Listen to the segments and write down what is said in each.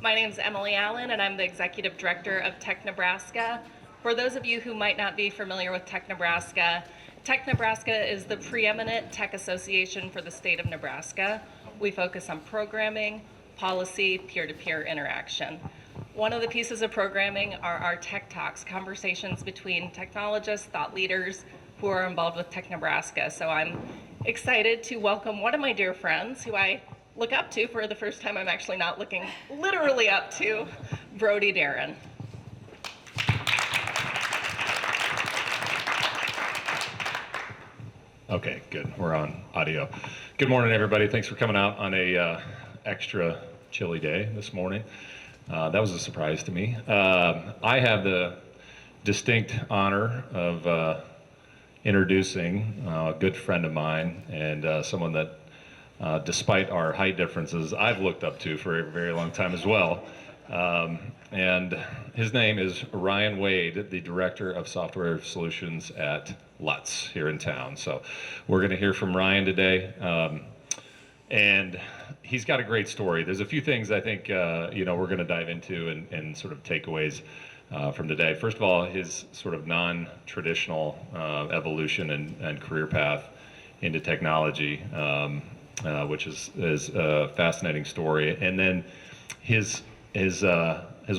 My name is Emily Allen, and I'm the Executive Director of Tech Nebraska. For those of you who might not be familiar with Tech Nebraska is the preeminent tech association for the state of Nebraska. We focus on programming, policy, peer-to-peer interaction. One of the pieces of programming are our Tech Talks, conversations between technologists, thought leaders who are involved with Tech Nebraska. So I'm excited to welcome one of my dear friends who I look up to for the first time. I'm actually not looking literally up to, Brody Deren. Okay, good. We're on audio. Good morning, everybody. Thanks for coming out on a extra chilly day this morning. That was a surprise to me. I have the distinct honor of introducing a good friend of mine and someone that, despite our height differences, I've looked up to for a very long time as well. And his name is Ryan Wade, the Director of Software Solutions at Lutz here in town. So we're going to hear from Ryan today. And he's got a great story. There's a few things I think we're going to dive into and sort of takeaways from today. First of all, his sort of non-traditional evolution and career path into technology, which is a fascinating story. And then his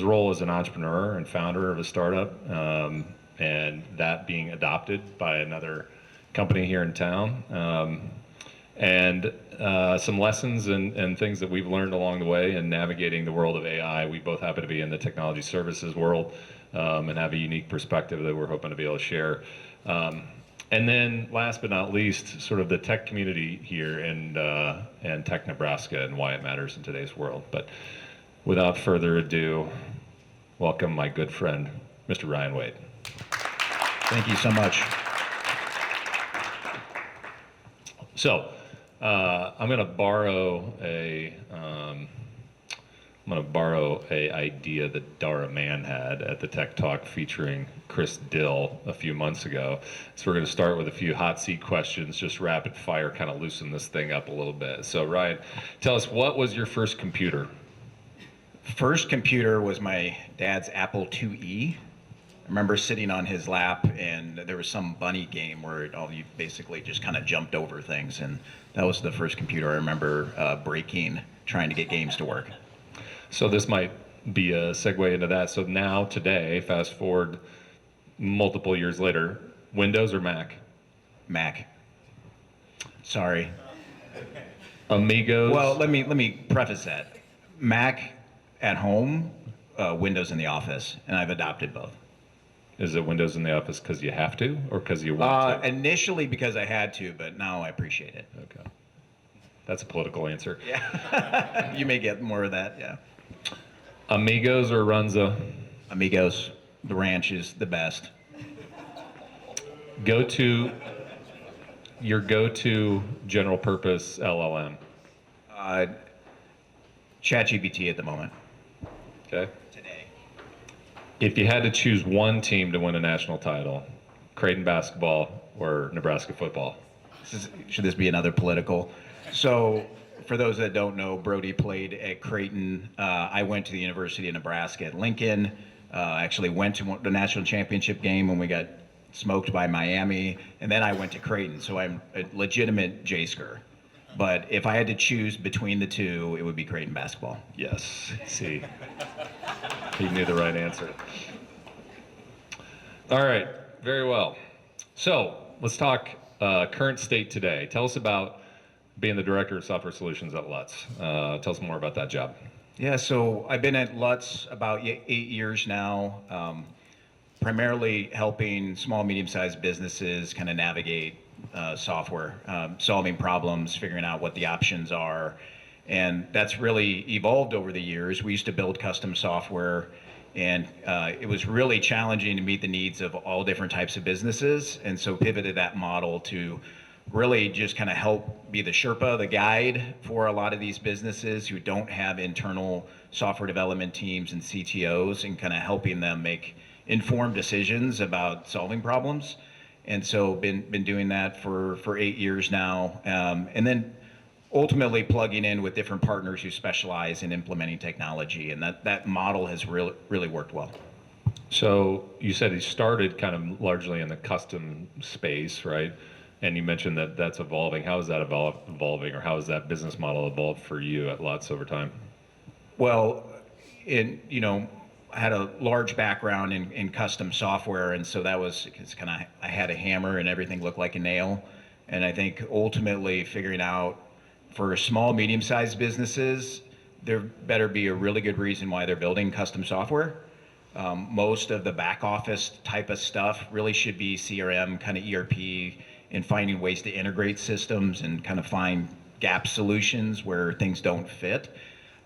role as an entrepreneur and founder of a startup, and that being adopted by another company here in town, and some lessons and things that we've learned along the way in navigating the world of AI. We both happen to be in the technology services world and have a unique perspective that we're hoping to be able to share. And then last but not least, sort of the tech community here and Tech Nebraska and why it matters in today's world. But without further ado, welcome my good friend, Mr. Ryan Wade. Thank you so much. So I'm going to borrow a idea that Dara Mann had at the Tech Talk featuring Chris Dill a few months ago. So we're going to start with a few hot seat questions, just rapid fire, kind of loosen this thing up a little bit. So Ryan, tell us, what was your first computer? First computer was my dad's Apple IIe. I remember sitting on his lap, and there was some bunny game where you basically just kind of jumped over things, and that was the first computer I remember breaking, trying to get games to work. So this might be a segue into that. So now, today, fast forward multiple years later, Windows or Mac? Mac. Sorry. Amigos? Well, let me preface that. Mac at home, Windows in the office, and I've adopted both. Is it Windows in the office because you have to, or because you want to? Initially because I had to, but now I appreciate it. Okay. That's a political answer. Yeah. You may get more of that, yeah. Amigos or Runza? Amigos. The ranch is the best. Your go-to general purpose LLM? ChatGPT at the moment. Okay. Today. If you had to choose one team to win a national title, Creighton basketball or Nebraska football? Should this be another political? So, for those that don't know, Brody played at Creighton. I went to the University of Nebraska at Lincoln. Actually went to the national championship game when we got smoked by Miami, and then I went to Creighton. So I'm a legitimate J-sker. But if I had to choose between the two, it would be Creighton basketball. Yes. See, he knew the right answer. All right. Very well. So let's talk current state today. Tell us about being the Director of Software Solutions at Lutz. Tell us more about that job. Yeah, so I've been at Lutz about 8 years now, primarily helping small, medium-sized businesses kind of navigate software, solving problems, figuring out what the options are. And that's really evolved over the years. We used to build custom software, and it was really challenging to meet the needs of all different types of businesses. And so pivoted that model to really just kind of help be the Sherpa, the guide for a lot of these businesses who don't have internal software development teams and CTOs, and kind of helping them make informed decisions about solving problems. And so been doing that for 8 years now. And then ultimately plugging in with different partners who specialize in implementing technology, and that model has really worked well. So you said he started kind of largely in the custom space, right? And you mentioned that that's evolving. How is that evolving, or how has that business model evolved for you at Lutz over time? Well, I had a large background in custom software, and so it's kind of, I had a hammer and everything looked like a nail. And I think ultimately figuring out for small, medium-sized businesses, there better be a really good reason why they're building custom software. Most of the back office type of stuff really should be CRM, kind of ERP, and finding ways to integrate systems and kind of find gap solutions where things don't fit.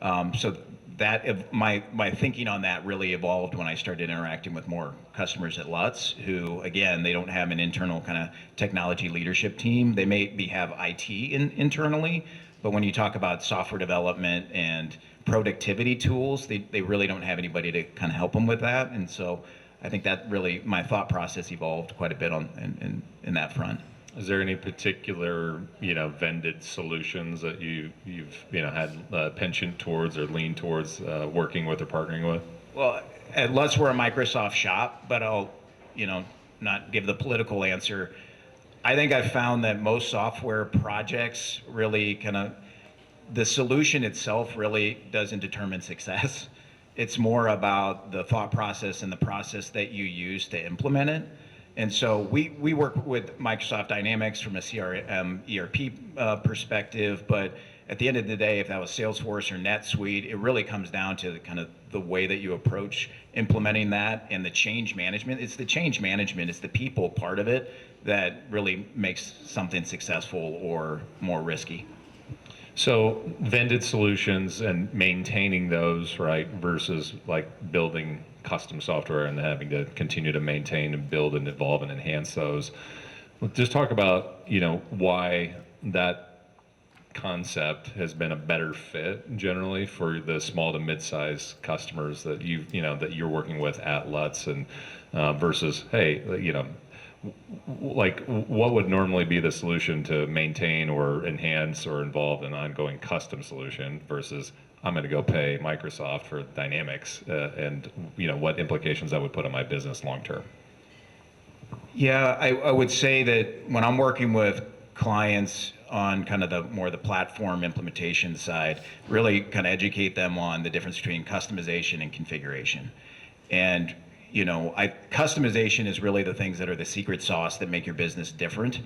So that my thinking on that really evolved when I started interacting with more customers at Lutz, who again, they don't have an internal kind of technology leadership team. They maybe have IT internally, but when you talk about software development and productivity tools, they really don't have anybody to kind of help them with that. And so I think that really, my thought process evolved quite a bit in that front. Is there any particular, vended solutions that you've had a penchant towards or lean towards working with or partnering with? Well, at Lutz, we're a Microsoft shop, but I'll, not give the political answer. I think I've found that most software projects really the solution itself really doesn't determine success. It's more about the thought process and the process that you use to implement it. And so we work with Microsoft Dynamics from a CRM, ERP perspective, but at the end of the day, if that was Salesforce or NetSuite, it really comes down to kind of the way that you approach implementing that and the change management. It's the change management, it's the people part of it that really makes something successful or more risky. So vended solutions and maintaining those, right, versus like building custom software and having to continue to maintain and build and evolve and enhance those. Just talk about, why that concept has been a better fit generally for the small to mid-sized customers that that you're working with at Lutz, and versus, hey, like what would normally be the solution to maintain or enhance or involve an ongoing custom solution versus I'm going to go pay Microsoft for Dynamics, and what implications that would put on my business long term. Yeah, I would say that when I'm working with clients on kind of the platform implementation side, really kind of educate them on the difference between customization and configuration. And customization is really the things that are the secret sauce that make your business different,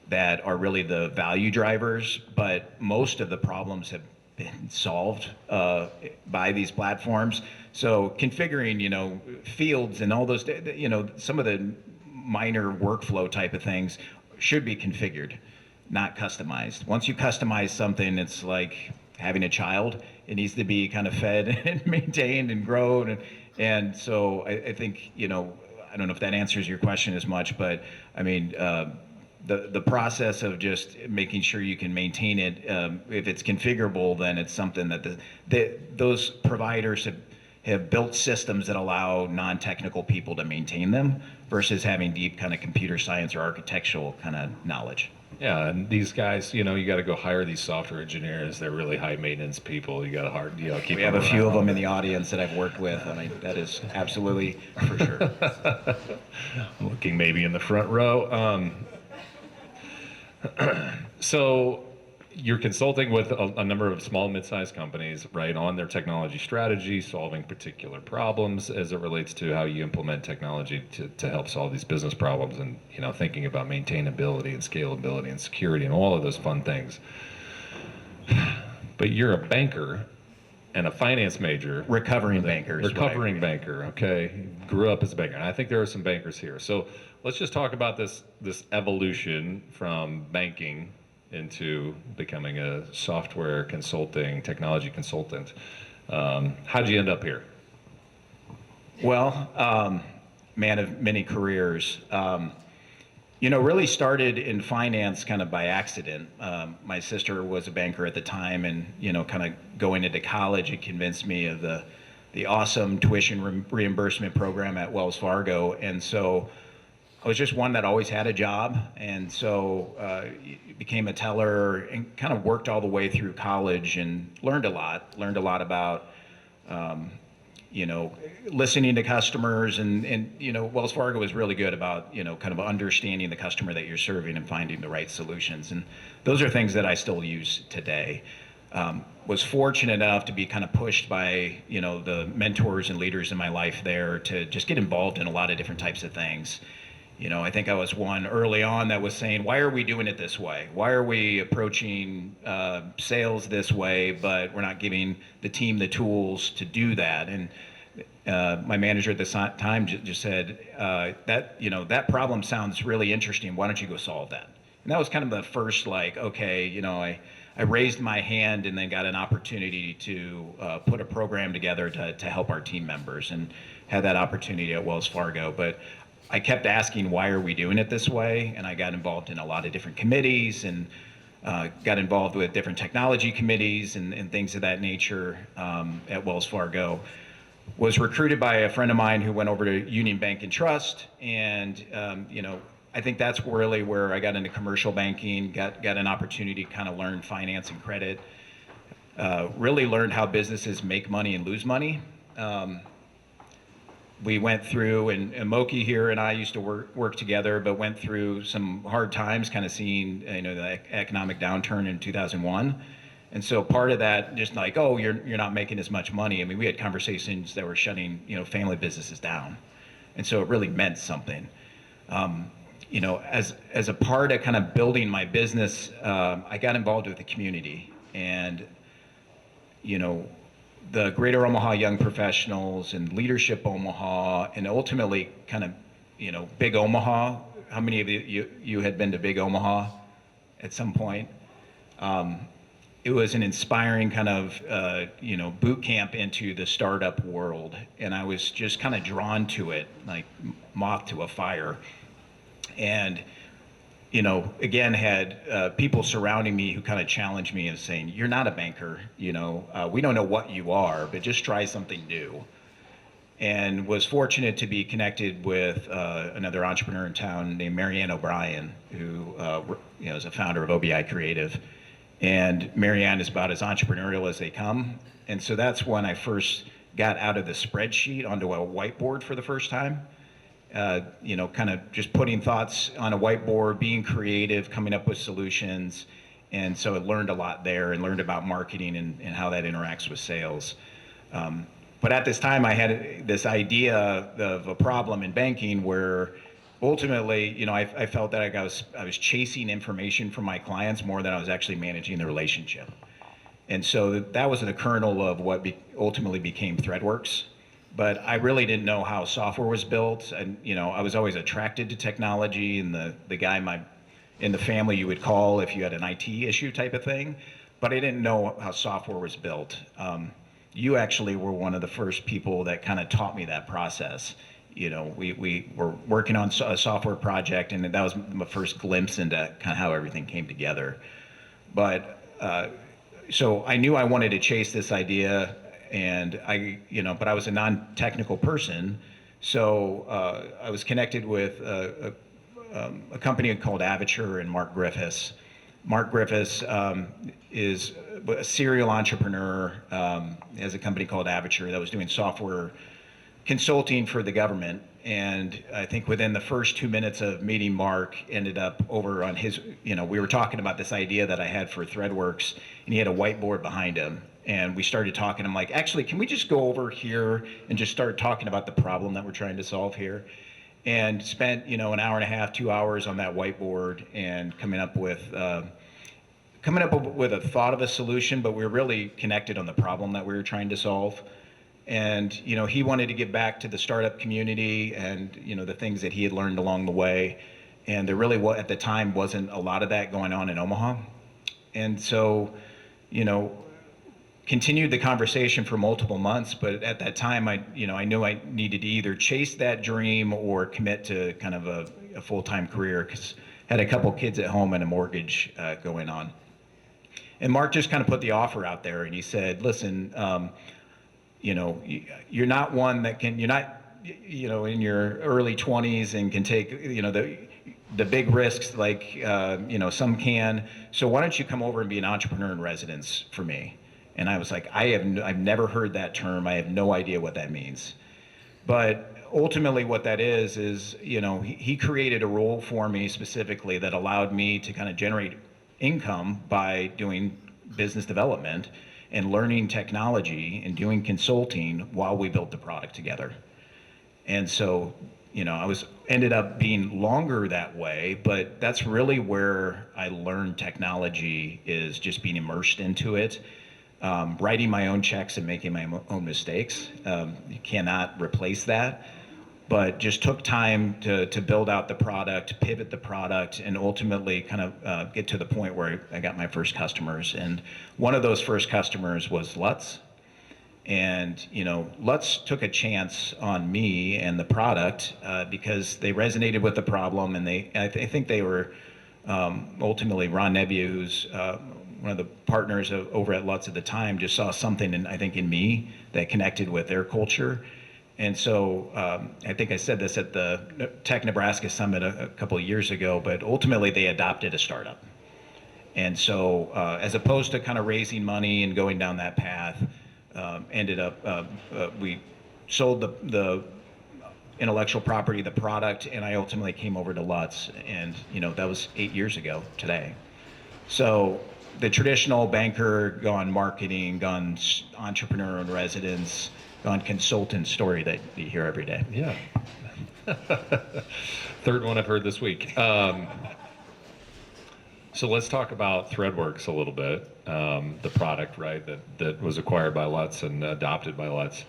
that are really the value drivers, but most of the problems have been solved by these platforms. So configuring, fields and all those, some of the minor workflow type of things should be configured, not customized. Once you customize something, it's like having a child. It needs to be kind of fed and maintained and grown. And so I think, I don't know if that answers your question as much, but I mean, the process of just making sure you can maintain it, if it's configurable, then it's something that those providers have built systems that allow non-technical people to maintain them versus having deep kind of computer science or architectural kind of knowledge. Yeah, and these guys, you got to go hire these software engineers. They're really high maintenance people. You got to keep. We have a few of them in the audience that I've worked with. I mean, that is absolutely for sure. Looking maybe in the front row. So you're consulting with a number of small, mid-sized companies, right, on their technology strategy, solving particular problems as it relates to how you implement technology to help solve these business problems, and thinking about maintainability and scalability and security and all of those fun things. But you're a banker and a finance major. Recovering banker. Okay. Grew up as a banker. And I think there are some bankers here. So let's just talk about this evolution from banking into becoming a software consulting, technology consultant. How'd you end up here? Well, man of many careers. Really started in finance kind of by accident. My sister was a banker at the time, and kind of going into college, it convinced me of the awesome tuition reimbursement program at Wells Fargo. And so I was just one that always had a job, and so became a teller and kind of worked all the way through college and learned a lot. Learned a lot about, you know, listening to customers, and you know, Wells Fargo was really good about, you know, kind of understanding the customer that you're serving and finding the right solutions. And those are things that I still use today. Was fortunate enough to be kind of pushed by, you know, the mentors and leaders in my life there to just get involved in a lot of different types of things. You know, I think I was one early on that was saying, why are we doing it this way? Why are we approaching sales this way, but we're not giving the team the tools to do that? And my manager at the time just said, that, you know, that problem sounds really interesting. Why don't you go solve that? And that was kind of the first, like, okay, you know, I raised my hand and then got an opportunity to put a program together to help our team members, and had that opportunity at Wells Fargo. But I kept asking, why are we doing it this way? And I got involved in a lot of different committees, and got involved with different technology committees and things of that nature at Wells Fargo. Was recruited by a friend of mine who went over to Union Bank and Trust, and you know, I think that's really where I got into commercial banking, got an opportunity to kind of learn finance and credit, really learned how businesses make money and lose money. We went through, and Moki here and I used to work together, but went through some hard times, kind of seeing, you know, the economic downturn in 2001. And so part of that, just like, oh, you're not making as much money. I mean, we had conversations that were shutting, you know, family businesses down. And so it really meant something. You know, as a part of kind of building my business, I got involved with the community, and, you know, the Greater Omaha Young Professionals and Leadership Omaha, and ultimately kind of, you know, Big Omaha. How many of you had been to Big Omaha at some point? It was an inspiring kind of, you know, boot camp into the startup world, and I was just kind of drawn to it, like moth to a fire. And, you know, again, had people surrounding me who kind of challenged me and saying, you're not a banker, you know, we don't know what you are, but just try something new. And was fortunate to be connected with another entrepreneur in town named Marianne O'Brien, who, you know, is a founder of OBI Creative. And Marianne is about as entrepreneurial as they come. And so that's when I first got out of the spreadsheet onto a whiteboard for the first time. You know, kind of just putting thoughts on a whiteboard, being creative, coming up with solutions. And so I learned a lot there, and learned about marketing and how that interacts with sales. But at this time, I had this idea of a problem in banking where ultimately, you know, I felt that I was chasing information from my clients more than I was actually managing the relationship. And so that was the kernel of what ultimately became ThreadWorks. But I really didn't know how software was built. And, you know, I was always attracted to technology, and the guy in the family you would call if you had an IT issue type of thing. But I didn't know how software was built. You actually were one of the first people that kind of taught me that process. You know, we were working on a software project, and that was my first glimpse into kind of how everything came together. But so I knew I wanted to chase this idea. And but I was a non-technical person, so I was connected with a company called Avature and Mark Griffiths. Mark Griffiths is a serial entrepreneur, has a company called Avature that was doing software consulting for the government. And I think within the first 2 minutes of meeting Mark, ended up over on his, you know, we were talking about this idea that I had for ThreadWorks, and he had a whiteboard behind him. And we started talking. I'm like, actually, can we just go over here and just start talking about the problem that we're trying to solve here? And spent, you know, an hour and a half, 2 hours on that whiteboard, and coming up with a thought of a solution, but we were really connected on the problem that we were trying to solve. And, you know, he wanted to give back to the startup community and, you know, the things that he had learned along the way. And there really, at the time, wasn't a lot of that going on in Omaha. And so, you know, continued the conversation for multiple months, but at that time, I knew I needed to either chase that dream or commit to kind of a full-time career, because I had a couple kids at home and a mortgage going on. And Mark just kind of put the offer out there, and he said, listen, you know, you're not in your early 20s and can take, the big risks like, some can. So why don't you come over and be an entrepreneur in residence for me? And I was like, I've never heard that term. I have no idea what that means. But ultimately what that is, he created a role for me specifically that allowed me to kind of generate income by doing business development and learning technology and doing consulting while we built the product together. And so, ended up being longer that way, but that's really where I learned technology, is just being immersed into it, writing my own checks and making my own mistakes. You cannot replace that, but just took time to build out the product, pivot the product, and ultimately kind of get to the point where I got my first customers. And one of those first customers was Lutz. And Lutz took a chance on me and the product because they resonated with the problem, and I think they were ultimately Ron Nebbia, who's one of the partners over at Lutz at the time, just saw something in me that connected with their culture. And so I think I said this at the Tech Nebraska Summit a couple of years ago, but ultimately they adopted a startup. And so as opposed to kind of raising money and going down that path, ended up, we sold the intellectual property, the product, and I ultimately came over to Lutz, and that was 8 years ago today. So the traditional banker gone marketing, gone entrepreneur in residence, gone consultant story that you hear every day. Yeah. Third one I've heard this week. So let's talk about ThreadWorks a little bit, the product, right, that was acquired by Lutz and adopted by Lutz.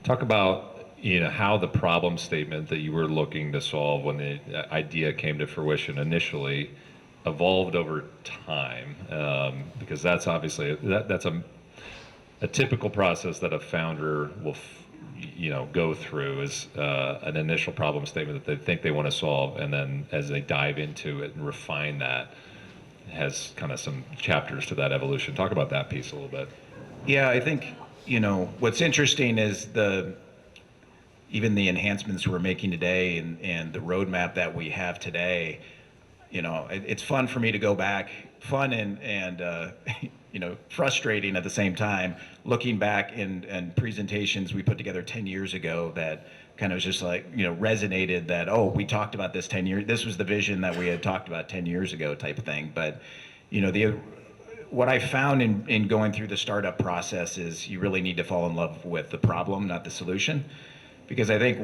Talk about, how the problem statement that you were looking to solve when the idea came to fruition initially evolved over time, because that's obviously, that's a typical process that a founder will go through, is an initial problem statement that they think they want to solve, and then as they dive into it and refine that, has kind of some chapters to that evolution. Talk about that piece a little bit. Yeah, I think, what's interesting is even the enhancements we're making today and the roadmap that we have today. It's fun for me to go back, fun and frustrating at the same time, looking back in presentations we put together 10 years ago that kind of was just like, resonated that, oh, we talked about this 10 years, this was the vision that we had talked about 10 years ago type of thing. But, what I found in going through the startup process is you really need to fall in love with the problem, not the solution. Because I think,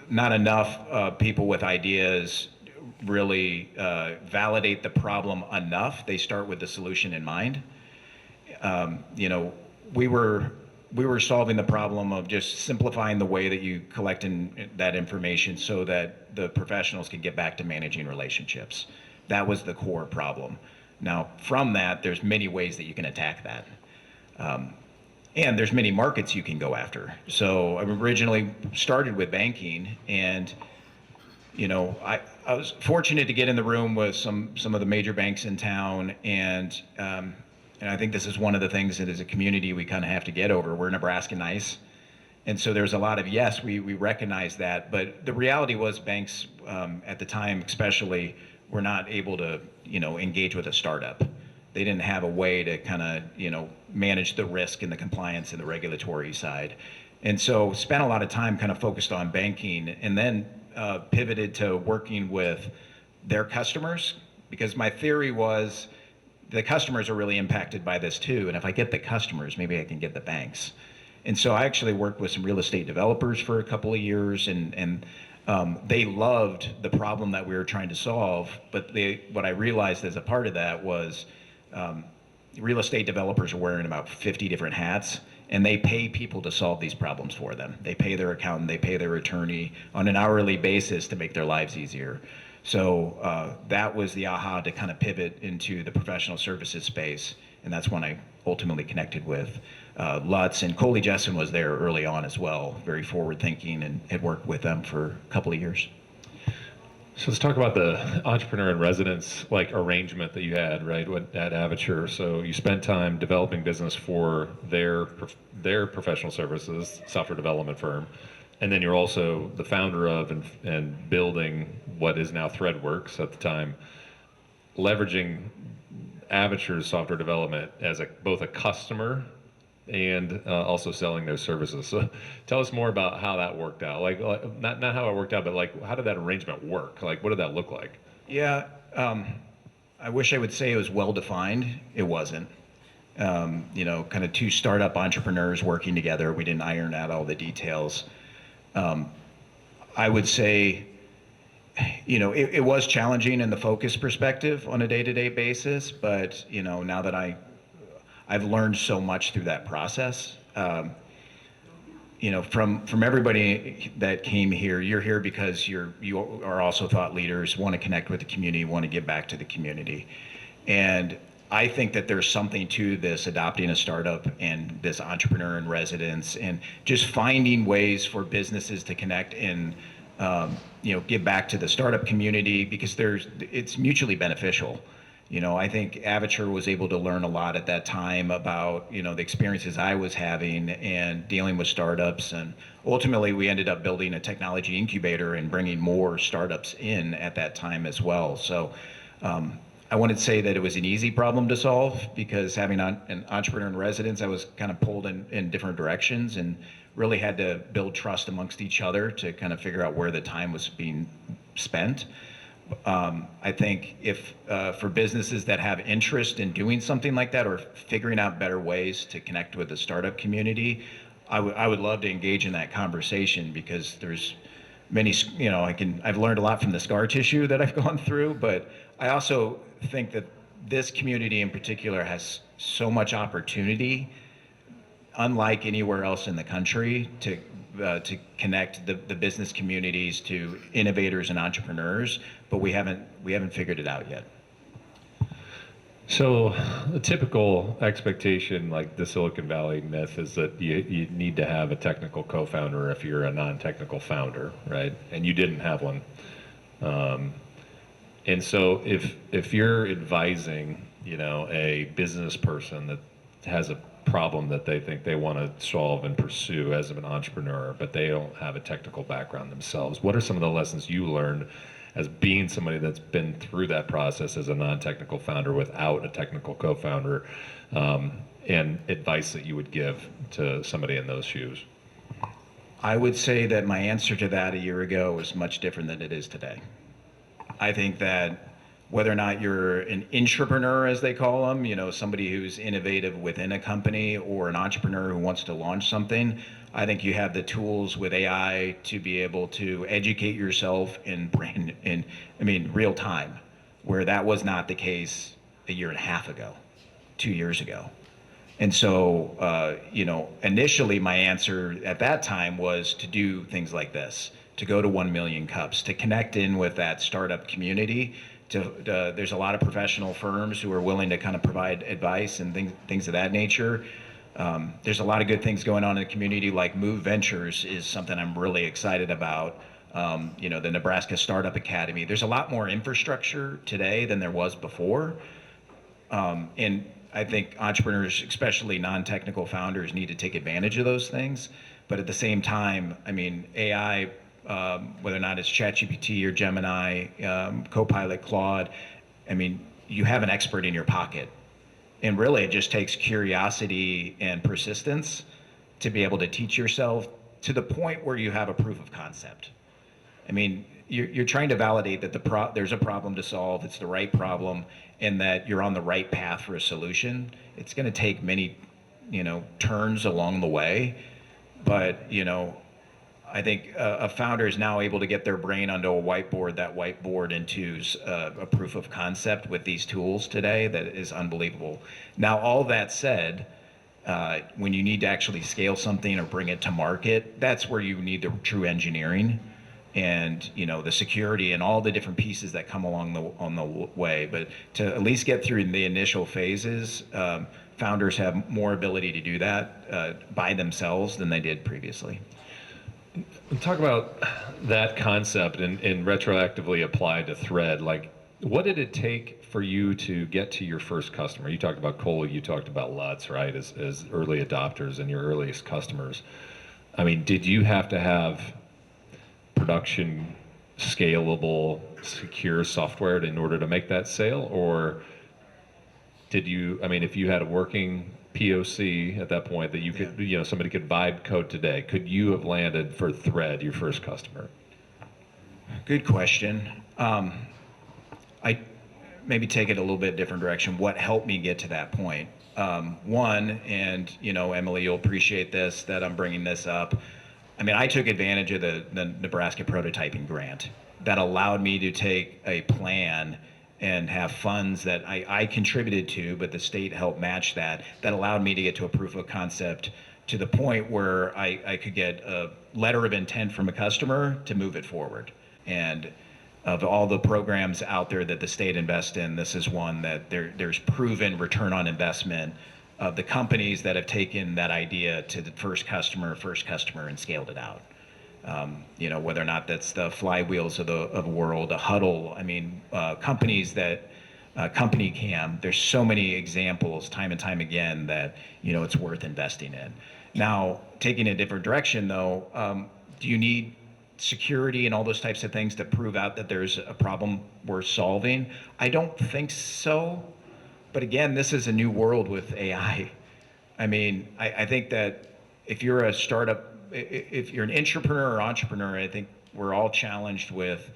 not enough people with ideas really validate the problem enough. They start with the solution in mind. We were solving the problem of just simplifying the way that you collect that information so that the professionals can get back to managing relationships. That was the core problem. Now, from that, there's many ways that you can attack that. And there's many markets you can go after. So I originally started with banking, and I was fortunate to get in the room with some of the major banks in town, and I think this is one of the things that as a community we kind of have to get over. We're Nebraska nice, and so there's a lot of, yes, we recognize that, but the reality was banks at the time especially were not able to engage with a startup. They didn't have a way to kind of manage the risk and the compliance and the regulatory side, and so spent a lot of time kind of focused on banking, and then pivoted to working with their customers, because my theory was the customers are really impacted by this too, and if I get the customers, maybe I can get the banks. And so I actually worked with some real estate developers for a couple of years, and they loved the problem that we were trying to solve, but what I realized as a part of that was real estate developers are wearing about 50 different hats, and they pay people to solve these problems for them. They pay their accountant, they pay their attorney on an hourly basis to make their lives easier. So that was the aha to kind of pivot into the professional services space, and that's when I ultimately connected with Lutz, and Coley Jessen was there early on as well, very forward thinking, and had worked with them for a couple of years. So let's talk about the entrepreneur in residence like arrangement that you had, right, at Avature. So you spent time developing business for their professional services software development firm, and then you're also the founder of and building what is now ThreadWorks at the time, leveraging Avature's software development as both a customer and also selling those services. So tell us more about how that worked out. Not how it worked out, but like how did that arrangement work? Like what did that look like? Yeah, I wish I would say it was well defined. It wasn't. Kind of two startup entrepreneurs working together. We didn't iron out all the details. I would say, it was challenging in the focus perspective on a day-to-day basis, but now that I've learned so much through that process. From everybody that came here, you're here because you are also thought leaders, want to connect with the community, want to give back to the community, and I think that there's something to this adopting a startup and this entrepreneur in residence, and just finding ways for businesses to connect and give back to the startup community because it's mutually beneficial. I think Avature was able to learn a lot at that time about, the experiences I was having and dealing with startups. And ultimately, we ended up building a technology incubator and bringing more startups in at that time as well. So I wouldn't say that it was an easy problem to solve because having an entrepreneur in residence, I was kind of pulled in different directions and really had to build trust amongst each other to kind of figure out where the time was being spent. I think if for businesses that have interest in doing something like that or figuring out better ways to connect with the startup community, I would love to engage in that conversation because there's many, I've learned a lot from the scar tissue that I've gone through, but I also think that this community in particular has so much opportunity, unlike anywhere else in the country, to connect the business communities to innovators and entrepreneurs, but we haven't figured it out yet. So a typical expectation, like the Silicon Valley myth, is that you need to have a technical co-founder if you're a non-technical founder, right? And you didn't have one. And so if you're advising, a business person that has a problem that they think they want to solve and pursue as an entrepreneur, but they don't have a technical background themselves, what are some of the lessons you learned as being somebody that's been through that process as a non-technical founder without a technical co-founder, and advice that you would give to somebody in those shoes? I would say that my answer to that a year ago was much different than it is today. I think that whether or not you're an intrapreneur, as they call them, somebody who's innovative within a company, or an entrepreneur who wants to launch something, I think you have the tools with AI to be able to educate yourself in real time, where that was not the case a year and a half ago, 2 years ago. And so, initially my answer at that time was to do things like this, to go to 1 million cups, to connect in with that startup community. There's a lot of professional firms who are willing to kind of provide advice and things of that nature. There's a lot of good things going on in the community, like Move Ventures is something I'm really excited about. The Nebraska Startup Academy. There's a lot more infrastructure today than there was before. And I think entrepreneurs, especially non-technical founders, need to take advantage of those things. But at the same time, AI, whether or not it's ChatGPT or Gemini, Copilot, Claude, you have an expert in your pocket. And really, it just takes curiosity and persistence to be able to teach yourself to the point where you have a proof of concept. You're trying to validate that there's a problem to solve, it's the right problem, and that you're on the right path for a solution. It's going to take many, turns along the way, but I think a founder is now able to get their brain onto a whiteboard, that whiteboard into a proof of concept with these tools today that is unbelievable. Now, all that said, when you need to actually scale something or bring it to market, that's where you need the true engineering and the security and all the different pieces that come along on the way. But to at least get through the initial phases, founders have more ability to do that by themselves than they did previously. Talk about that concept and retroactively applied to Thread. Like, what did it take for you to get to your first customer? You talked about Kohler, you talked about Lutz, right, as early adopters and your earliest customers. I mean, did you have to have production scalable, secure software in order to make that sale? Or did you, I mean, if you had a working POC at that point that you could, somebody could vibe code today, could you have landed for Thread, your first customer? Good question. I maybe take it a little bit different direction. What helped me get to that point? One, and Emily, you'll appreciate this, that I'm bringing this up. I mean, I took advantage of the Nebraska prototyping grant that allowed me to take a plan and have funds that I contributed to, but the state helped match that allowed me to get to a proof of concept to the point where I could get a letter of intent from a customer to move it forward. And of all the programs out there that the state invests in, this is one that there's proven return on investment of the companies that have taken that idea to the first customer, and scaled it out. Whether or not that's the Flywheels of the world, a Huddle. I mean, companies that Company Cam. There's so many examples, time and time again, that it's worth investing in. Now, taking a different direction, though, do you need security and all those types of things to prove out that there's a problem worth solving? I don't think so. But again, this is a new world with AI. I mean, I think that if you're a startup, if you're an entrepreneur, I think we're all challenged with,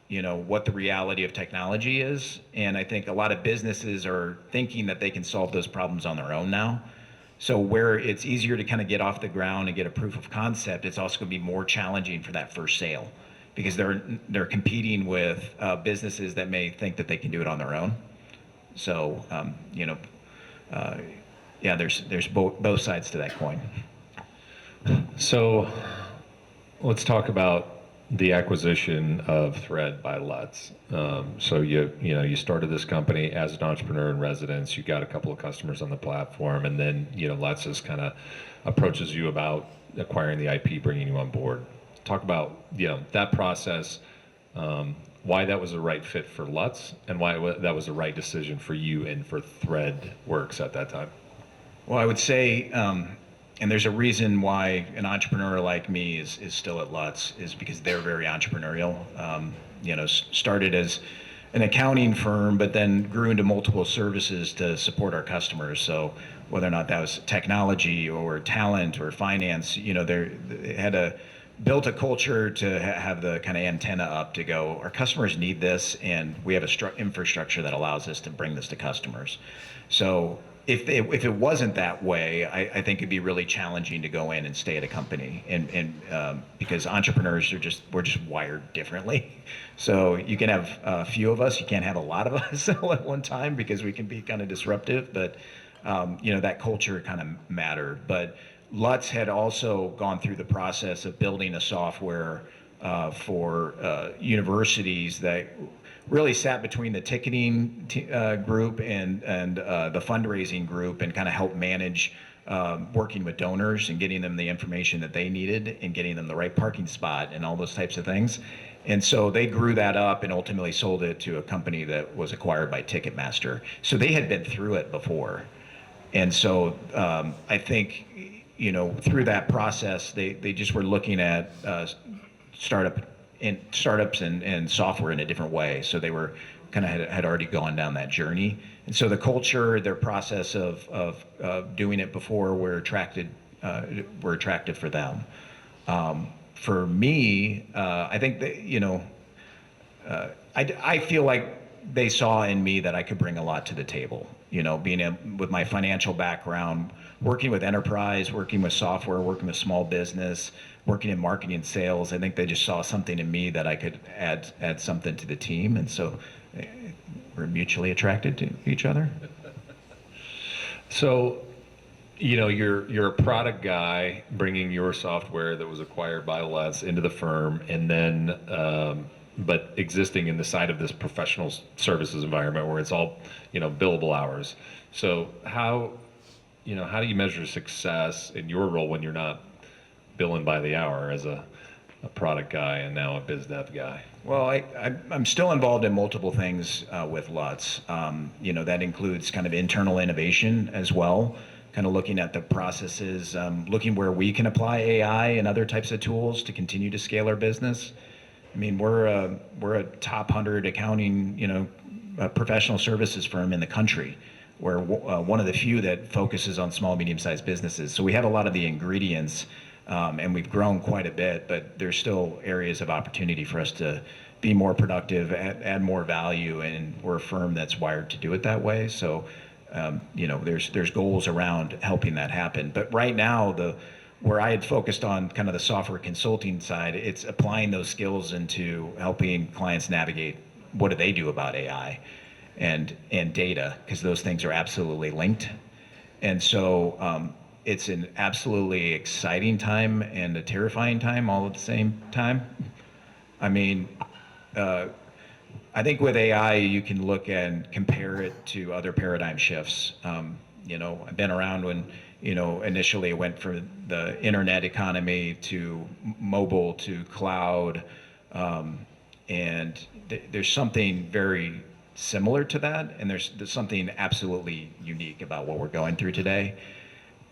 what the reality of technology is. And I think a lot of businesses are thinking that they can solve those problems on their own now. So where it's easier to kind of get off the ground and get a proof of concept, it's also going to be more challenging for that first sale, because they're competing with businesses that may think that they can do it on their own. So there's both sides to that coin. So let's talk about the acquisition of Thread by Lutz. So you started this company as an entrepreneur in residence. You got a couple of customers on the platform, and then Lutz just kind of approaches you about acquiring the IP, bringing you on board. Talk about that process, why that was the right fit for Lutz, and why that was the right decision for you and for ThreadWorks at that time. Well, I would say, and there's a reason why an entrepreneur like me is still at Lutz, is because they're very entrepreneurial. Started as an accounting firm, but then grew into multiple services to support our customers. So whether or not that was technology or talent or finance, they had built a culture to have the kind of antenna up to go, our customers need this, and we have a infrastructure that allows us to bring this to customers. So if it wasn't that way, I think it'd be really challenging to go in and stay at a company, and because entrepreneurs we're just wired differently. So you can have a few of us, you can't have a lot of us at one time, because we can be kind of disruptive. But that culture kind of mattered. But Lutz had also gone through the process of building a software for universities that really sat between the ticketing group and the fundraising group, and kind of helped manage working with donors and getting them the information that they needed and getting them the right parking spot and all those types of things. And so they grew that up and ultimately sold it to a company that was acquired by Ticketmaster. So they had been through it before. And so I think, through that process, they just were looking at startups and software in a different way. So they were kind of had already gone down that journey. And so the culture, their process of doing it before were attractive for them. For me, I think that, I feel like they saw in me that I could bring a lot to the table. With my financial background, working with enterprise, working with software, working with small business, working in marketing and sales, I think they just saw something in me that I could add something to the team, and so we're mutually attracted to each other. So, you're a product guy bringing your software that was acquired by Lutz into the firm, and then but existing in the side of this professional services environment where it's all billable hours. So how do you measure success in your role when you're not billing by the hour as a a product guy and now a biz dev guy? Well, I'm still involved in multiple things with Lutz. That includes kind of internal innovation as well, kind of looking at the processes, looking where we can apply AI and other types of tools to continue to scale our business. I mean, we're a top 100 accounting, professional services firm in the country. We're one of the few that focuses on small, medium-sized businesses. So we have a lot of the ingredients, and we've grown quite a bit, but there's still areas of opportunity for us to be more productive, add more value, and we're a firm that's wired to do it that way. So, there's goals around helping that happen. But right now, where I had focused on kind of the software consulting side, it's applying those skills into helping clients navigate what do they do about AI and data, because those things are absolutely linked. And so it's an absolutely exciting time and a terrifying time all at the same time. I mean, I think with AI, you can look and compare it to other paradigm shifts. I've been around when, initially it went from the internet economy to mobile to cloud. And there's something very similar to that. And there's something absolutely unique about what we're going through today.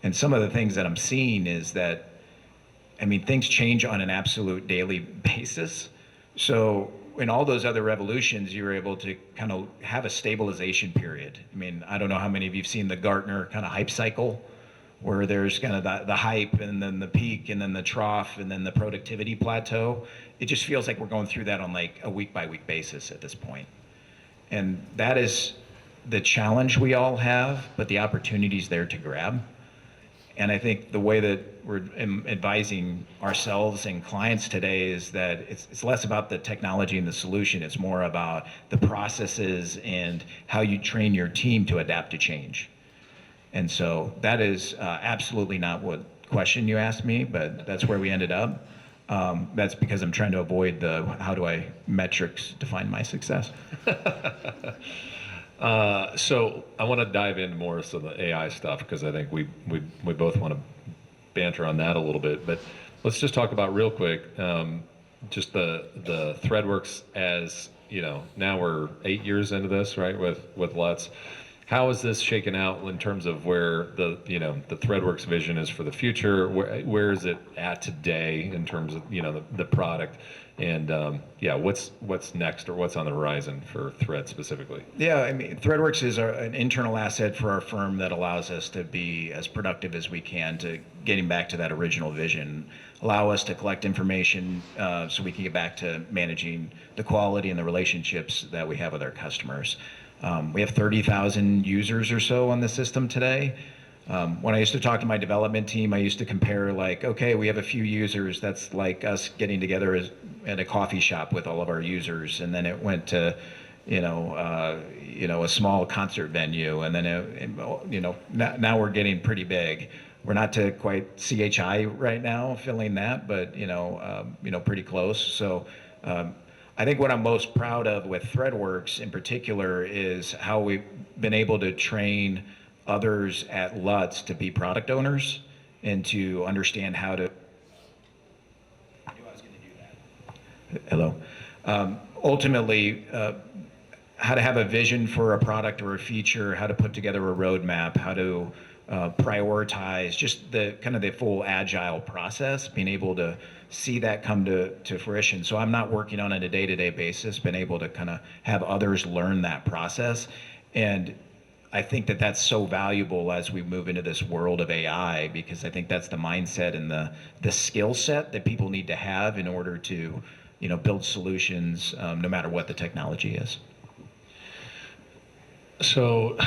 And some of the things that I'm seeing is that, things change on an absolute daily basis. So in all those other revolutions, you were able to kind of have a stabilization period. I don't know how many of you have seen the Gartner kind of hype cycle, where there's kind of the hype and then the peak and then the trough and then the productivity plateau. It just feels like we're going through that on like a week by week basis at this point. And that is the challenge we all have, but the opportunity's there to grab. And I think the way that we're advising ourselves and clients today is that it's less about the technology and the solution. It's more about the processes and how you train your team to adapt to change. And so that is absolutely not what question you asked me, but that's where we ended up. That's because I'm trying to avoid the how do I metrics define my success. So I want to dive into more of the AI stuff, because I think we both want to banter on that a little bit. But let's just talk about real quick, just the ThreadWorks, as now we're 8 years into this, right, with Lutz. How is this shaken out in terms of where the ThreadWorks vision is for the future? Where is it at today in terms of the product? And what's next, or what's on the horizon for Thread specifically? Yeah, ThreadWorks is an internal asset for our firm that allows us to be as productive as we can to getting back to that original vision, allow us to collect information so we can get back to managing the quality and the relationships that we have with our customers. We have 30,000 users or so on the system today. When I used to talk to my development team, I used to compare okay, we have a few users. That's like us getting together at a coffee shop with all of our users. And then it went to, a small concert venue. And then, now we're getting pretty big. We're not to quite CHI right now, filling that, but, pretty close. So, I think what I'm most proud of with ThreadWorks in particular is how we've been able to train others at Lutz to be product owners and to understand how to. I knew I was going to do that. Hello. Ultimately, how to have a vision for a product or a feature, how to put together a roadmap, how to prioritize, just the kind of the full agile process, being able to see that come to fruition. So I'm not working on it a day-to-day basis, been able to kind of have others learn that process. And I think that that's so valuable as we move into this world of AI, because I think that's the mindset and the skill set that people need to have in order to, build solutions no matter what the technology is. So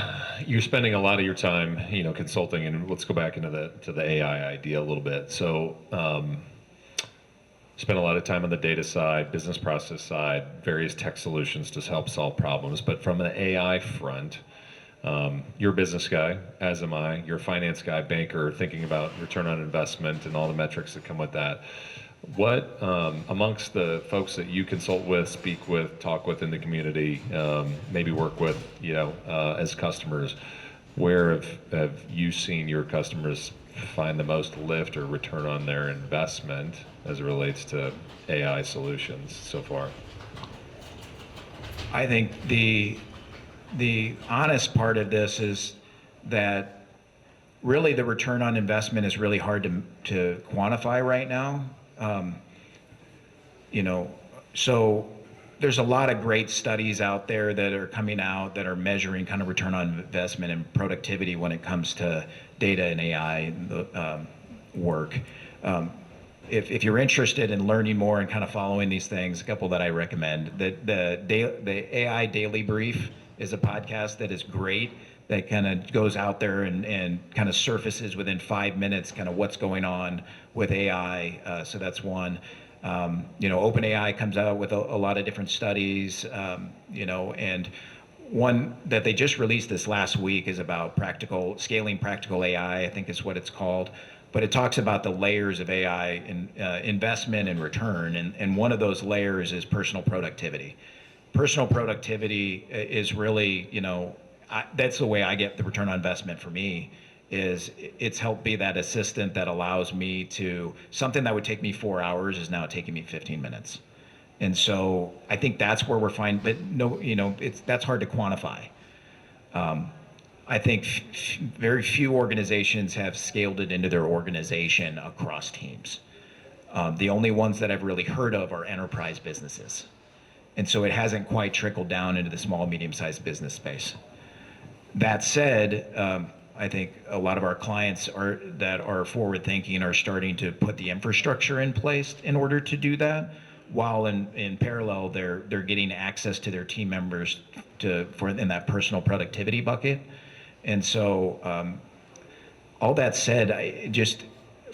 you're spending a lot of your time, consulting, and let's go back into the AI idea a little bit. So spend a lot of time on the data side, business process side, various tech solutions to help solve problems. But from an AI front, you're a business guy, as am I. You're a finance guy, banker, thinking about return on investment and all the metrics that come with that. What, amongst the folks that you consult with, speak with, talk with in the community, maybe work with, as customers, where have you seen your customers find the most lift or return on their investment as it relates to AI solutions so far? I think the honest part of this is that really the return on investment is really hard to quantify right now. You know, so there's a lot of great studies out there that are coming out that are measuring kind of return on investment and productivity when it comes to data and AI work. If you're interested in learning more and kind of following these things, a couple that I recommend. The AI Daily Brief is a podcast that is great, that kind of goes out there and kind of surfaces within 5 minutes kind of what's going on with AI. So that's one. You know, OpenAI comes out with a lot of different studies, you know, and one that they just released this last week is about scaling practical AI, I think is what it's called. But it talks about the layers of AI in investment and return. And one of those layers is personal productivity. Personal productivity is really, you know, that's the way I get the return on investment for me. Is it's helped be that assistant that allows me to, something that would take me 4 hours is now taking me 15 minutes. And so I think that's where we're finding, but no, you know, that's hard to quantify. I think very few organizations have scaled it into their organization across teams. The only ones that I've really heard of are enterprise businesses. And so it hasn't quite trickled down into the small, medium-sized business space. That said, I think a lot of our clients that are forward-thinking are starting to put the infrastructure in place in order to do that, while in parallel they're getting access to their team members in that personal productivity bucket. And so, all that said,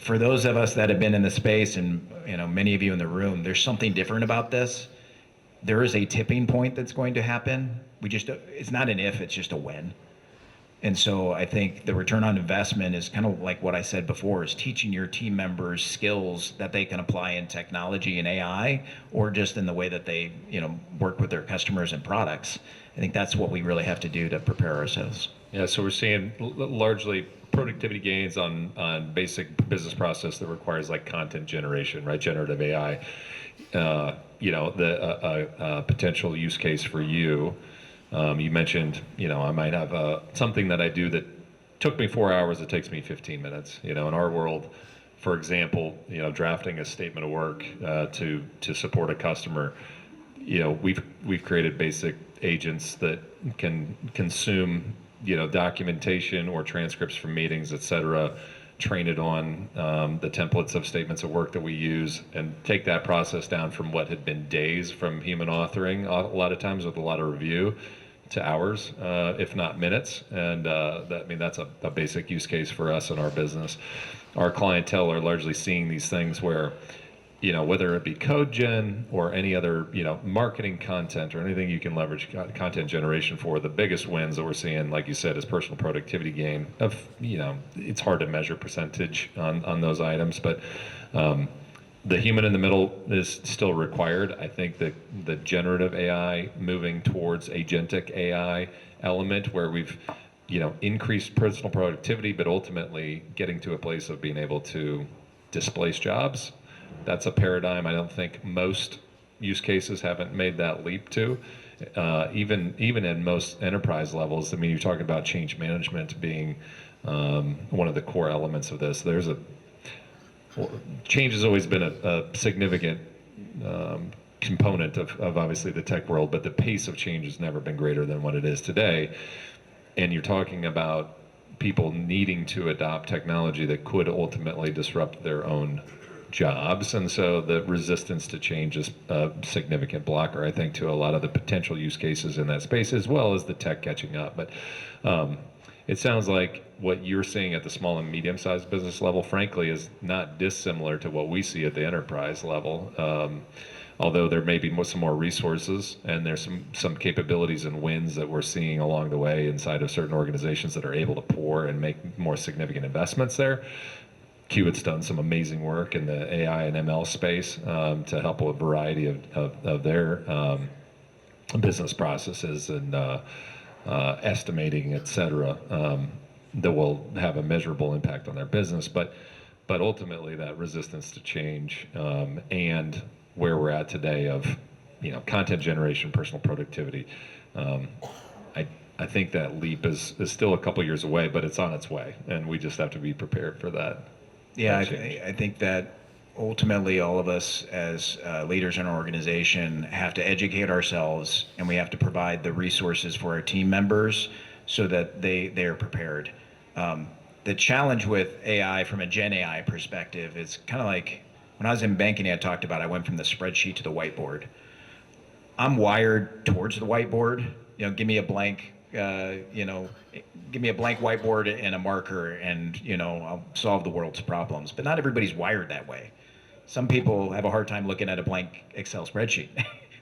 for those of us that have been in the space, and you know, many of you in the room, there's something different about this. There is a tipping point that's going to happen. It's not an if, it's just a when. And so I think the return on investment is kind of like what I said before, is teaching your team members skills that they can apply in technology and AI, or just in the way that they, you know, work with their customers and products. I think that's what we really have to do to prepare ourselves. Yeah, so we're seeing largely productivity gains on basic business process that requires like content generation, right? Generative AI. You know, a potential use case for you. You mentioned, you know, I might have something that I do that took me 4 hours, it takes me 15 minutes. You know, in our world, for example, you know, drafting a statement of work to support a customer, you know, we've created basic agents that can consume, you know, documentation or transcripts from meetings, et cetera, train it on the templates of statements of work that we use, and take that process down from what had been days from human authoring, a lot of times with a lot of review, to hours, if not minutes. And that's a basic use case for us in our business. Our clientele are largely seeing these things where, you know, whether it be code gen or any other, you know, marketing content or anything you can leverage content generation for, the biggest wins that we're seeing, like you said, is personal productivity gain of, you know, it's hard to measure percentage on those items, but the human in the middle is still required. I think that the generative AI moving towards agentic AI element, where we've, you know, increased personal productivity, but ultimately getting to a place of being able to displace jobs. That's a paradigm I don't think most use cases haven't made that leap to. Even in most enterprise levels, I mean, you're talking about change management being one of the core elements of this. Change has always been a significant component of obviously the tech world, but the pace of change has never been greater than what it is today. And you're talking about people needing to adopt technology that could ultimately disrupt their own jobs. And so the resistance to change is a significant blocker, I think, to a lot of the potential use cases in that space, as well as the tech catching up. But it sounds like what you're seeing at the small and medium-sized business level, frankly, is not dissimilar to what we see at the enterprise level. Although there may be some more resources, and there's some capabilities and wins that we're seeing along the way inside of certain organizations that are able to pour and make more significant investments there. Kiewit's done some amazing work in the AI and ML space to help with a variety of their business processes and estimating, et cetera. that will have a measurable impact on their business. But ultimately, that resistance to change and where we're at today of content generation, personal productivity. I think that leap is still a couple years away, but it's on its way, and we just have to be prepared for that. Yeah, that change. I think that ultimately all of us as leaders in our organization have to educate ourselves, and we have to provide the resources for our team members so that they are prepared. The challenge with AI from a Gen AI perspective is kind of like when I was in banking, I talked about I went from the spreadsheet to the whiteboard. I'm wired towards the whiteboard. Give me a blank, give me a blank whiteboard and a marker, and I'll solve the world's problems. But not everybody's wired that way. Some people have a hard time looking at a blank Excel spreadsheet.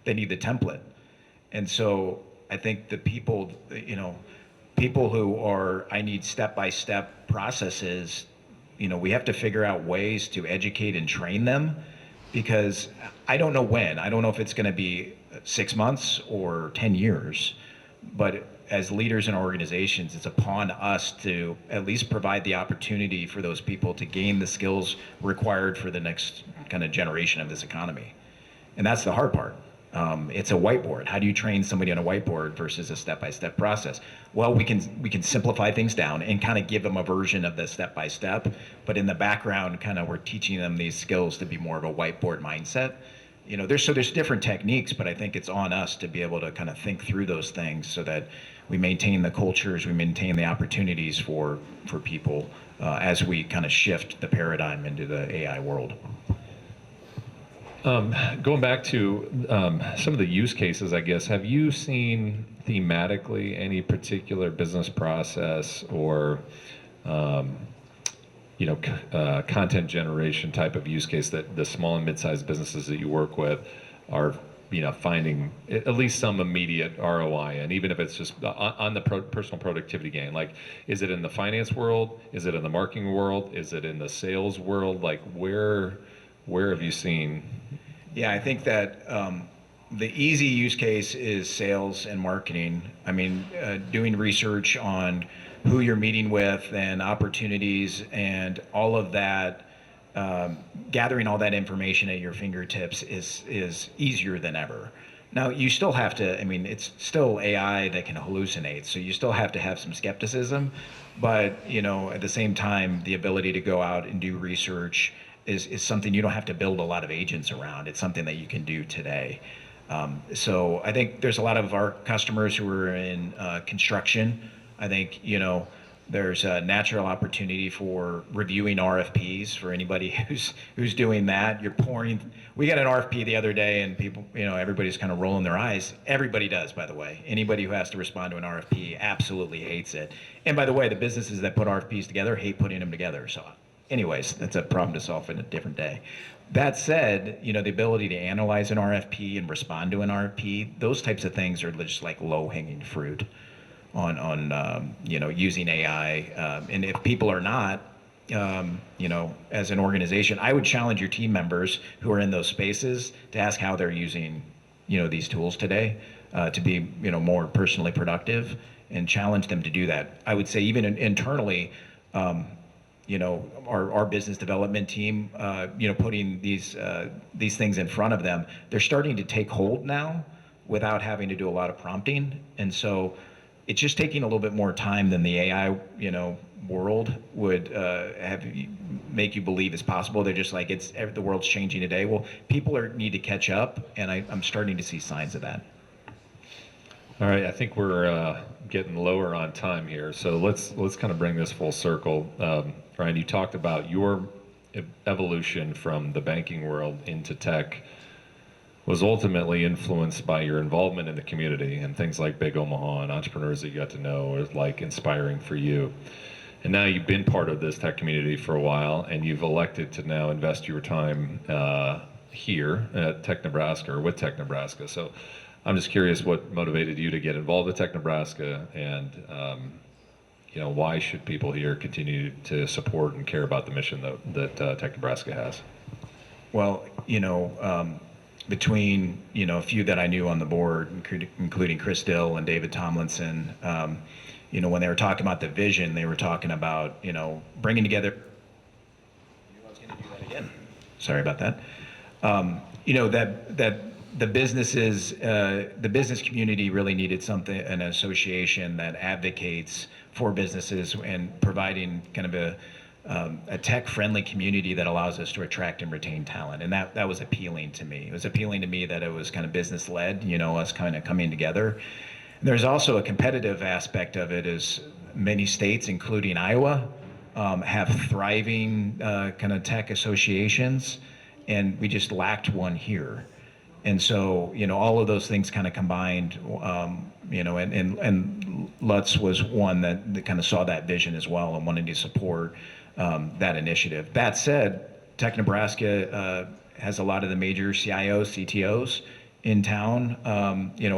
They need the template. And so I think the people who are, I need step-by-step processes, we have to figure out ways to educate and train them, because I don't know when. I don't know if it's going to be 6 months or 10 years, but as leaders in our organizations, it's upon us to at least provide the opportunity for those people to gain the skills required for the next kind of generation of this economy. And that's the hard part. It's a whiteboard. How do you train somebody on a whiteboard versus a step-by-step process? Well, we can simplify things down and kind of give them a version of the step-by-step, but in the background, kind of we're teaching them these skills to be more of a whiteboard mindset. There's different techniques, but I think it's on us to be able to kind of think through those things so that we maintain the cultures, we maintain the opportunities for people as we kind of shift the paradigm into the AI world. Going back to some of the use cases, I guess, have you seen thematically any particular business process or content generation type of use case that the small and mid-sized businesses that you work with are finding at least some immediate ROI, and even if it's just on the personal productivity gain? Like, is it in the finance world? Is it in the marketing world? Is it in the sales world? Like, where have you seen? Yeah, I think that the easy use case is sales and marketing. I mean, doing research on who you're meeting with and opportunities and all of that, gathering all that information at your fingertips is easier than ever. Now, you still have to, it's still AI that can hallucinate, so you still have to have some skepticism, but, at the same time, the ability to go out and do research is something you don't have to build a lot of agents around. It's something that you can do today. So I think there's a lot of our customers who are in construction. I think, there's a natural opportunity for reviewing RFPs for anybody who's doing that. We got an RFP the other day, and people, everybody's kind of rolling their eyes. Everybody does, by the way. Anybody who has to respond to an RFP absolutely hates it. And by the way, the businesses that put RFPs together hate putting them together. So anyways, that's a problem to solve in a different day. That said, the ability to analyze an RFP and respond to an RFP, those types of things are just like low-hanging fruit on using AI. And if people are not, as an organization, I would challenge your team members who are in those spaces to ask how they're using, these tools today to be, more personally productive, and challenge them to do that. I would say even internally, our business development team, putting these things in front of them, they're starting to take hold now without having to do a lot of prompting. And so it's just taking a little bit more time than the AI, world would make you believe is possible. They're just like, the world's changing today. Well, people need to catch up, and I'm starting to see signs of that. All right, I think we're getting lower on time here, so let's kind of bring this full circle. Ryan, you talked about your evolution from the banking world into tech was ultimately influenced by your involvement in the community, and things like Big Omaha and entrepreneurs that you got to know are like inspiring for you. And now you've been part of this tech community for a while, and you've elected to now invest your time here at Tech Nebraska, or with Tech Nebraska. So I'm just curious what motivated you to get involved with Tech Nebraska, and why should people here continue to support and care about the mission that Tech Nebraska has? Well, between a few that I knew on the board, including Chris Dill and David Tomlinson, when they were talking about the vision, they were talking about, bringing together. I was going to do that again. Sorry about that. That the business community really needed an association that advocates for businesses and providing kind of a tech-friendly community that allows us to attract and retain talent. And that was appealing to me. It was appealing to me that it was kind of business-led, us kind of coming together. And there's also a competitive aspect of it, as many states, including Iowa, have thriving kind of tech associations, and we just lacked one here. And so, all of those things kind of combined, and Lutz was one that kind of saw that vision as well and wanted to support that initiative. That said, Tech Nebraska has a lot of the major CIOs, CTOs in town,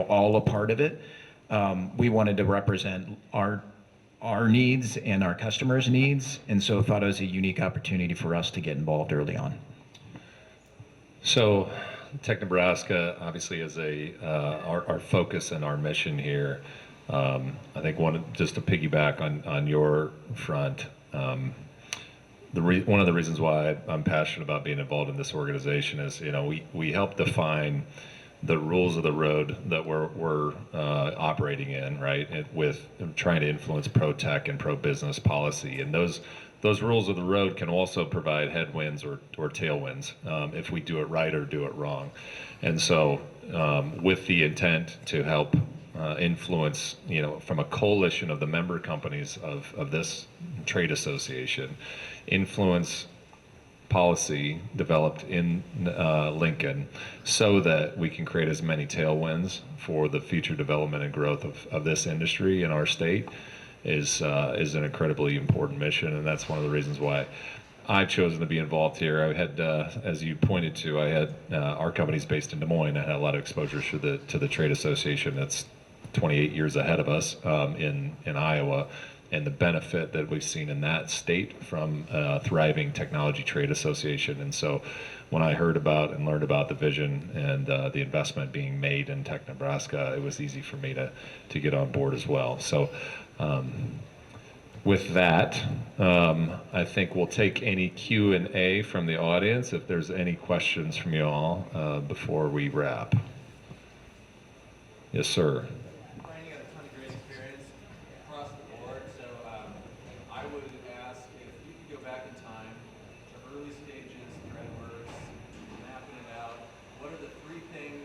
all a part of it. We wanted to represent our needs and our customers' needs, and so thought it was a unique opportunity for us to get involved early on. So Tech Nebraska obviously is our focus and our mission here. I think just to piggyback on your front, one of the reasons why I'm passionate about being involved in this organization is, we help define the rules of the road that we're operating in, right? With trying to influence pro-tech and pro-business policy, and those rules of the road can also provide headwinds or tailwinds if we do it right or do it wrong. And so, with the intent to help influence, from a coalition of the member companies of this trade association, influence policy developed in Lincoln so that we can create as many tailwinds for the future development and growth of this industry in our state is an incredibly important mission. And that's one of the reasons why I've chosen to be involved here. I had, as you pointed to, I had our company's based in Des Moines. I had a lot of exposure to the trade association that's 28 years ahead of us in Iowa, and the benefit that we've seen in that state from a thriving technology trade association. And so when I heard about and learned about the vision and the investment being made in Tech Nebraska, it was easy for me to get on board as well. So with that, I think we'll take any Q&A from the audience if there's any questions from you all before we wrap. Yes, sir. Brian, you got a ton of great experience across the board, so I would ask if you could go back in time to early stages, ThreadWorks, mapping it out. What are the three things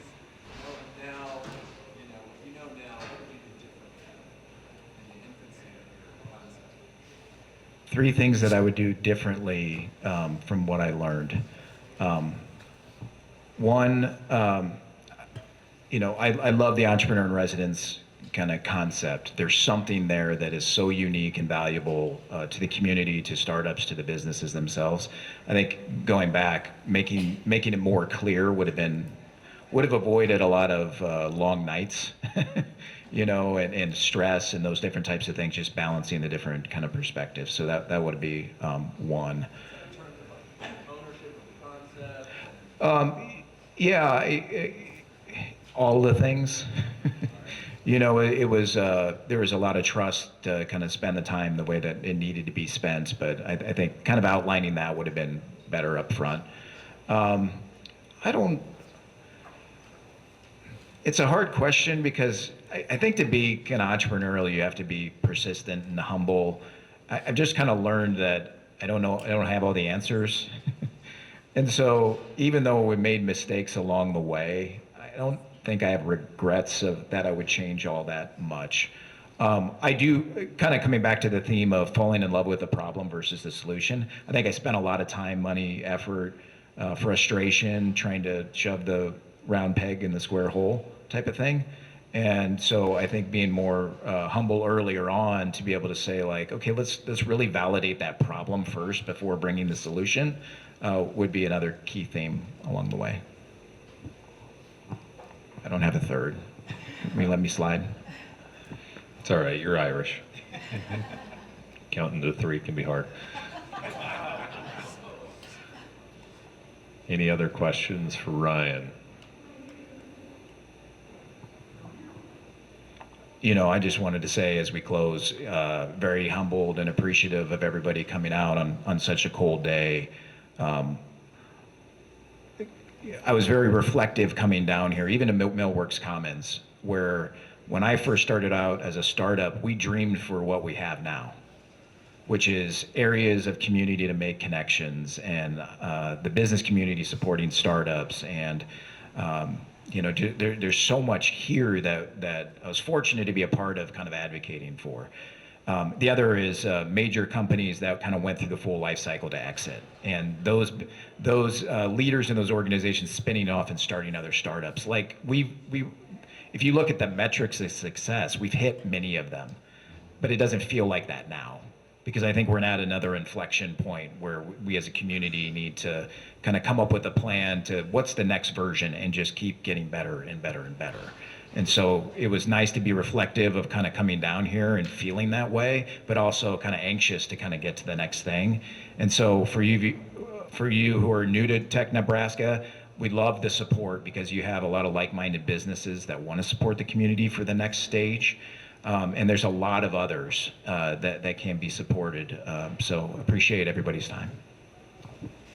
now, what would you do differently in the infancy of your concept? Three things that I would do differently from what I learned. One, I love the entrepreneur in residence kind of concept. There's something there that is so unique and valuable to the community, to startups, to the businesses themselves. I think going back, making it more clear would have avoided a lot of long nights, and stress and those different types of things, just balancing the different kind of perspectives. So that would be one. In terms of like ownership of the concept? Yeah, all the things. It was there was a lot of trust to kind of spend the time the way that it needed to be spent, but I think kind of outlining that would have been better up front. It's a hard question because I think to be kind of entrepreneurial, you have to be persistent and humble. I've just kind of learned that I don't have all the answers. And so even though we made mistakes along the way, I don't think I have regrets of that I would change all that much. I do, kind of coming back to the theme of falling in love with the problem versus the solution. I think I spent a lot of time, money, effort, frustration, trying to shove the round peg in the square hole type of thing. And so I think being more humble earlier on to be able to say like, okay, let's really validate that problem first before bringing the solution would be another key theme along the way. I don't have a third. Let me slide. It's all right, you're Irish. Counting to three can be hard. Any other questions for Ryan? I just wanted to say as we close, very humbled and appreciative of everybody coming out on such a cold day. I was very reflective coming down here, even to Millworks Commons, where when I first started out as a startup, we dreamed for what we have now, which is areas of community to make connections and the business community supporting startups. And, there's so much here that I was fortunate to be a part of kind of advocating for. The other is major companies that kind of went through the full life cycle to exit, and those leaders in those organizations spinning off and starting other startups. Like if you look at the metrics of success, we've hit many of them, but it doesn't feel like that now, because I think we're at another inflection point where we as a community need to kind of come up with a plan to what's the next version and just keep getting better and better and better. And so it was nice to be reflective of kind of coming down here and feeling that way, but also kind of anxious to kind of get to the next thing. And so for you who are new to Tech Nebraska, we love the support because you have a lot of like-minded businesses that want to support the community for the next stage. And there's a lot of others that can be supported. So appreciate everybody's time.